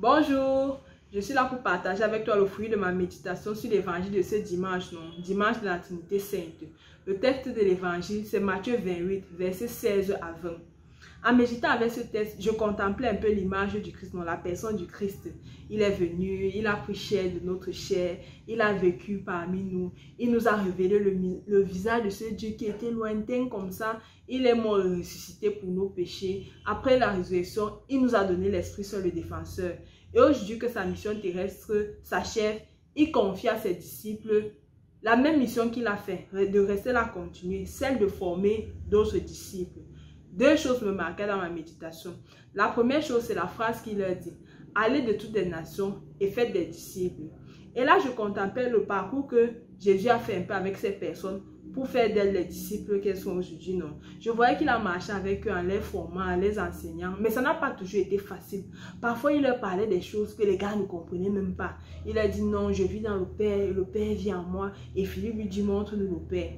Bonjour, je suis là pour partager avec toi le fruit de ma méditation sur l'évangile de ce dimanche, dimanche de la Trinité Sainte. Le texte de l'évangile, c'est Matthieu 28, versets 16 à 20. En méditant avec ce texte, je contemplais un peu l'image du Christ, la personne du Christ. Il est venu, il a pris chair de notre chair, il a vécu parmi nous, il nous a révélé le visage de ce Dieu qui était lointain comme ça. Il est mort et ressuscité pour nos péchés. Après la résurrection, il nous a donné l'Esprit Saint, le défenseur. Et aujourd'hui que sa mission terrestre s'achève, il confie à ses disciples la même mission qu'il a fait, de rester là continuer, celle de former d'autres disciples. Deux choses me marquaient dans ma méditation. La première chose, c'est la phrase qu'il leur dit. Allez de toutes les nations et faites des disciples. Et là, je contemplais le parcours que Jésus a fait un peu avec ces personnes pour faire d'elles les disciples qu'elles sont aujourd'hui. Non. Je voyais qu'il a marché avec eux en les formant, en les enseignant. Mais ça n'a pas toujours été facile. Parfois, il leur parlait des choses que les gars ne comprenaient même pas. Il a dit non, je vis dans le Père, le Père vit en moi. Et Philippe lui dit montre-nous le Père.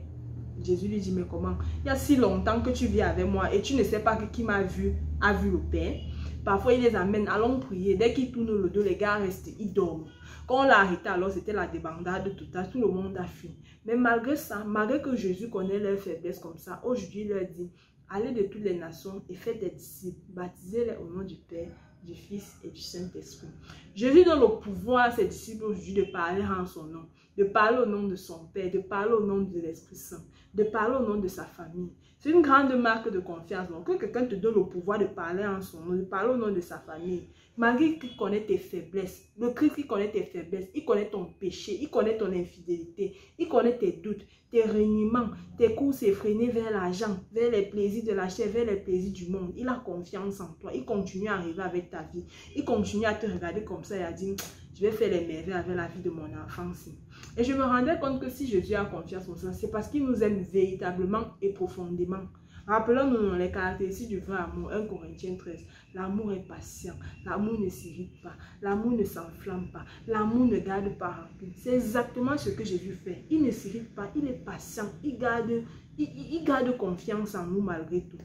Jésus lui dit, mais comment? Il y a si longtemps que tu vis avec moi et tu ne sais pas que qui m'a vu a vu le Père. Parfois, il les amène, allons prier. Dès qu'ils tournent le dos, les gars restent, ils dorment. Quand on l'a arrêté, alors c'était la débandade totale. Tout le monde a fui. Mais malgré ça, malgré que Jésus connaît leurs faiblesses comme ça, aujourd'hui, il leur dit, allez de toutes les nations et faites des disciples, baptisez-les au nom du Père, du Fils et du Saint-Esprit. Jésus donne le pouvoir à ses disciples aujourd'hui de parler en son nom, de parler au nom de son Père, de parler au nom de l'Esprit Saint, de parler au nom de sa famille. C'est une grande marque de confiance. Donc, que quelqu'un te donne le pouvoir de parler en son nom, de parler au nom de sa famille, malgré qu'il connaît tes faiblesses, le Christ qui connaît tes faiblesses, il connaît ton péché, il connaît ton infidélité, il connaît tes doutes, tes reniements, tes courses effrénées vers l'argent, vers les plaisirs de la chair, vers les plaisirs du monde. Il a confiance en toi, il continue à arriver avec ta vie, il continue à te regarder comme ça et à dire, je vais faire les merveilles avec la vie de mon enfance. Et je me rendais compte que si Jésus a confiance en ça, c'est parce qu'il nous aime véritablement et profondément. Rappelons-nous les caractéristiques du vrai amour. 1 Corinthiens 13. L'amour est patient. L'amour ne s'irrite pas. L'amour ne s'enflamme pas. L'amour ne garde pas rancune. C'est exactement ce que Jésus fait. Il ne s'irrite pas. Il est patient. Il garde confiance en nous malgré tout.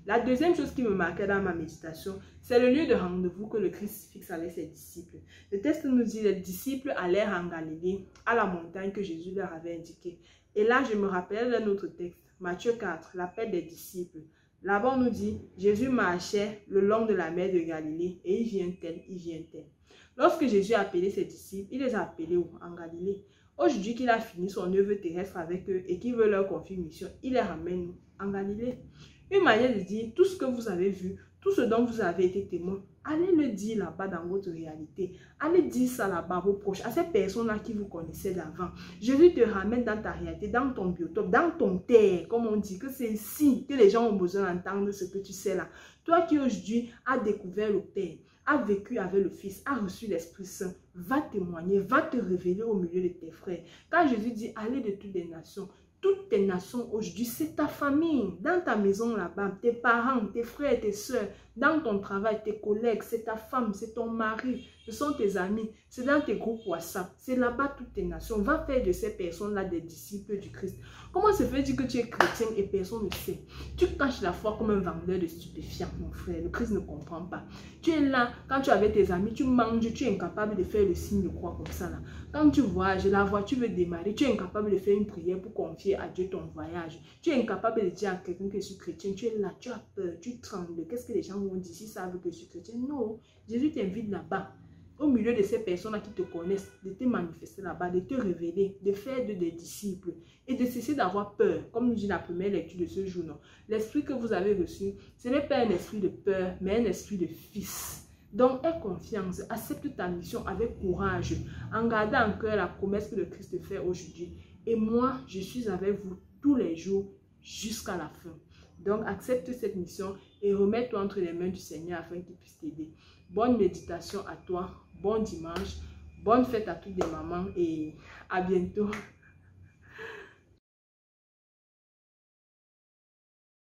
La deuxième chose qui me marquait dans ma méditation, c'est le lieu de rendez-vous que le Christ fixe avec ses disciples. Le texte nous dit, les disciples allèrent en Galilée, à la montagne que Jésus leur avait indiquée. Et là, je me rappelle d'un autre texte, Matthieu 4, l'appel des disciples. Là-bas, on nous dit, Jésus marchait le long de la mer de Galilée, et il vient tel, il vient tel. Lorsque Jésus a appelé ses disciples, il les a appelés où? En Galilée. Aujourd'hui qu'il a fini son œuvre terrestre avec eux et qu'il veut leur confier une mission, il les ramène en Galilée. Une manière de dire, tout ce que vous avez vu, tout ce dont vous avez été témoin, allez le dire là-bas dans votre réalité. Allez dire ça là-bas à vos proches, à ces personnes-là qui vous connaissaient d'avant. Jésus te ramène dans ta réalité, dans ton biotope, dans ton terre, comme on dit, que c'est ici que les gens ont besoin d'entendre ce que tu sais là. Toi qui aujourd'hui as découvert le Père, a vécu avec le Fils, a reçu l'Esprit Saint, va témoigner, va te révéler au milieu de tes frères. Quand Jésus dit, allez de toutes les nations, toutes tes nations aujourd'hui, c'est ta famille, dans ta maison là-bas, tes parents, tes frères, tes soeurs, dans ton travail, tes collègues, c'est ta femme, c'est ton mari, ce sont tes amis, c'est dans tes groupes WhatsApp, c'est là-bas toutes tes nations. Va faire de ces personnes-là des disciples du Christ. Comment se fait-il que tu es chrétien et personne ne sait? Tu caches la foi comme un vendeur de stupéfiants, mon frère. Le Christ ne comprend pas. Tu es là, quand tu es avec tes amis, tu manges, tu es incapable de faire le signe de croix comme ça là. Quand tu voyages, la voiture veut démarrer, tu es incapable de faire une prière pour confier à Dieu ton voyage. Tu es incapable de dire à quelqu'un que je suis chrétien. Tu es là, tu as peur, tu trembles. Qu'est-ce que les gens vont dire s'ils savent que je suis chrétien? Non, Jésus t'invite là-bas, au milieu de ces personnes-là qui te connaissent, de te manifester là-bas, de te révéler, de faire des disciples et de cesser d'avoir peur. Comme nous dit la première lecture de ce jour, l'esprit que vous avez reçu, ce n'est pas un esprit de peur, mais un esprit de fils. Donc, aie confiance, accepte ta mission avec courage, en gardant en cœur la promesse que le Christ te fait aujourd'hui. Et moi, je suis avec vous tous les jours jusqu'à la fin. Donc, accepte cette mission et remets-toi entre les mains du Seigneur afin qu'il puisse t'aider. Bonne méditation à toi, bon dimanche, bonne fête à toutes les mamans et à bientôt.